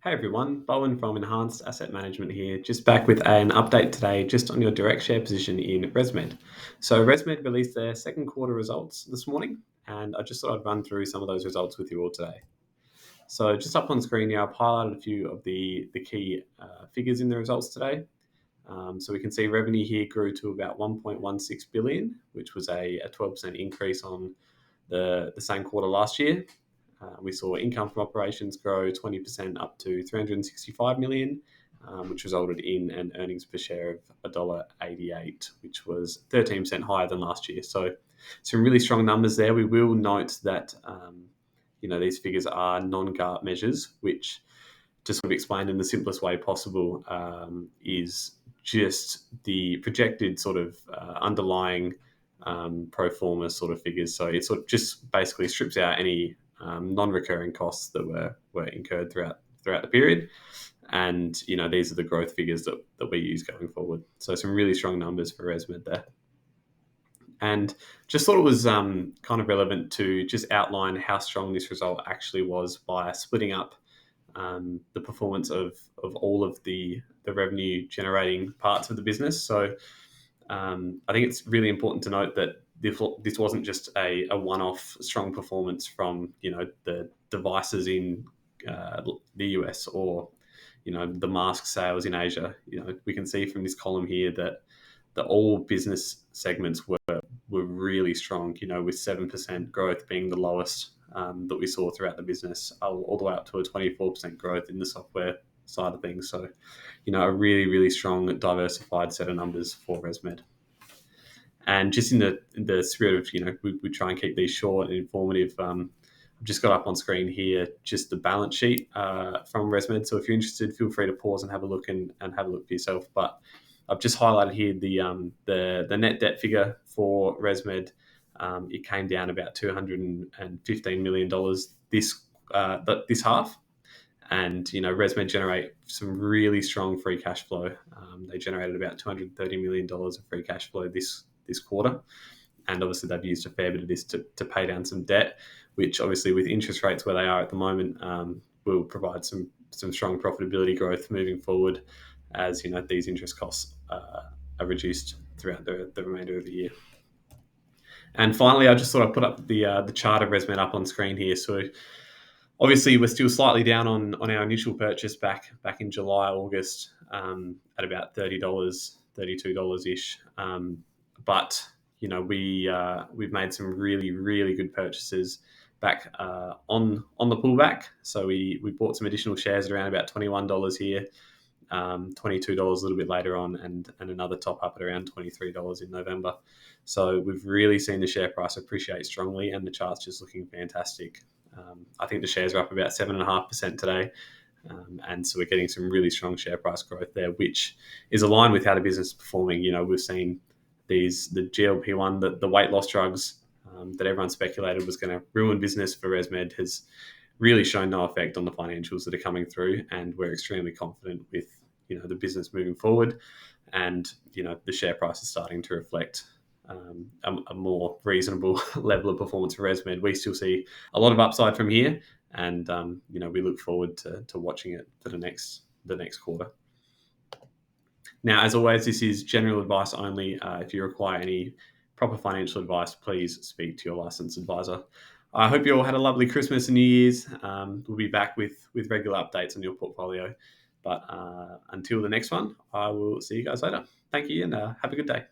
Hey everyone, Bowen from Enhanced Asset Management here, just back with an update today just on your direct share position in ResMed. So ResMed released their second quarter results this morning, and I just thought I'd run through some of those results with you all today. So just up on screen here, I've highlighted a few of the key figures in the results today. So we can see revenue here grew to about 1.16 billion, which was a 12% increase on the same quarter last year. We saw income from operations grow 20% up to 365 million, which resulted in an earnings per share of $1.88, which was 13% higher than last year. So some really strong numbers there. We will note that these figures are non-GAAP measures, which, just sort of explained in the simplest way possible, is just the projected sort of underlying pro forma sort of figures. So it sort of just basically strips out any non-recurring costs that were incurred throughout the period, and these are the growth figures that we use going forward. So some really strong numbers for ResMed there, and just thought it was kind of relevant to just outline how strong this result actually was by splitting up the performance of all of the revenue generating parts of the business. So I think it's really important to note that this wasn't just a one-off strong performance from the devices in the US or the mask sales in Asia. We can see from this column here that all business segments were really strong. With 7% growth being the lowest that we saw throughout the business, all the way up to a 24% growth in the software side of things. So, a really, really strong, diversified set of numbers for ResMed. And just in the spirit of, we try and keep these short and informative, I've just got up on screen here just the balance sheet from ResMed. So if you're interested, feel free to pause and have a look and have a look for yourself. But I've just highlighted here the net debt figure for ResMed. It came down about $215 million this half. And ResMed generate some really strong free cash flow. They generated about $230 million of free cash flow this quarter, and obviously they've used a fair bit of this to pay down some debt, which obviously with interest rates where they are at the moment will provide some strong profitability growth moving forward as these interest costs are reduced throughout the remainder of the year. And finally, I just thought I'd put up the chart of ResMed up on screen here. So obviously, we're still slightly down on our initial purchase back in July, August, at about $30, $32-ish. But we've made some really, really good purchases back on the pullback. So we bought some additional shares at around about $21 here, $22 a little bit later on, and another top up at around $23 in November. So we've really seen the share price appreciate strongly, and the chart's just looking fantastic. I think the shares are up about 7.5% today. And so we're getting some really strong share price growth there, which is aligned with how the business is performing. We've seen the GLP-1, the weight loss drugs that everyone speculated was going to ruin business for ResMed, has really shown no effect on the financials that are coming through. And we're extremely confident with the business moving forward. And the share price is starting to reflect a more reasonable level of performance for ResMed. We still see a lot of upside from here, and we look forward to watching it for the next quarter. Now, as always, this is general advice only. If you require any proper financial advice, please speak to your licensed advisor. I hope you all had a lovely Christmas and New Year's. We'll be back with regular updates on your portfolio. But until the next one, I will see you guys later. Thank you, and have a good day.